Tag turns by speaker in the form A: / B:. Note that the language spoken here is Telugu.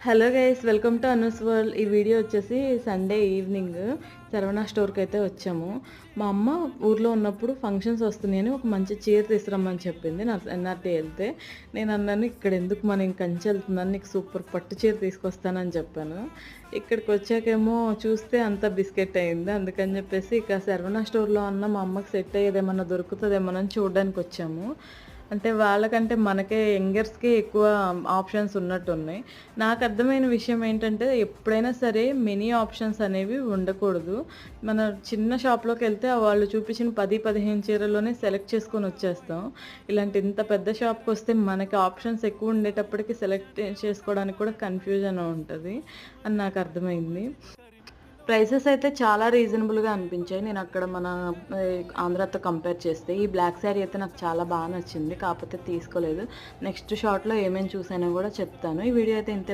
A: Hello guys, welcome to Anu's world. ఈ వీడియో వచ్చేసి సండే ఈవినింగ్ శరవణ స్టోర్కి అయితే వచ్చాము. మా అమ్మ ఊర్లో ఉన్నప్పుడు ఫంక్షన్స్ వస్తున్నాయని ఒక మంచి చీర తీసుకురమ్మని చెప్పింది. నా ఎన్ఆర్టీ వెళ్తే నేను అన్నాను, ఇక్కడ ఎందుకు మనం కంచి వెళ్తున్నాను, నీకు సూపర్ పట్టు చీర తీసుకొస్తానని చెప్పాను. ఇక్కడికి వచ్చాకేమో చూస్తే అంతా బిస్కెట్ అయింది. అందుకని చెప్పేసి ఇక శరవణ స్టోర్లో అన్న మా అమ్మకి సెట్ అయ్యేదేమన్నా దొరుకుతుందేమోనని చూడడానికి వచ్చాము. అంటే వాళ్ళకంటే మనకే యంగర్స్‌కే ఎక్కువ ఆప్షన్స్ ఉన్నట్టున్నాయి. నాకు అర్థమైన విషయం ఏంటంటే, ఎప్పుడైనా సరే మెనీ ఆప్షన్స్ అనేవి ఉండకూడదు. మన చిన్న షాప్‌లోకెళ్తే వాళ్ళు చూపించిన 10, 15 చీరల్లోనే సెలెక్ట్ చేసుకొని వచ్చేస్తాం. ఇలాంటి ఇంత పెద్ద షాప్‌కొస్తే మనకి ఆప్షన్స్ ఎక్కువ ఉండేటప్పటికి సెలెక్ట్ చేసుకోవడానికి కూడా కన్‌ఫ్యూజన్ ఉంటది అని నాకు అర్థమైంది. ప్రైసెస్ అయితే చాలా రీజనబుల్‌గా అనిపించాయి. నేను అక్కడ మన ఆంధ్రాతో కంపేర్ చేస్తే. ఈ బ్లాక్ శారీ అయితే నాకు చాలా బాగా నచ్చింది. కాకపోతే తీసుకోలేదు. నెక్స్ట్ షాట్‌లో ఏమేమి చూసానో కూడా చెప్తాను. ఈ వీడియో అయితే ఇంతే.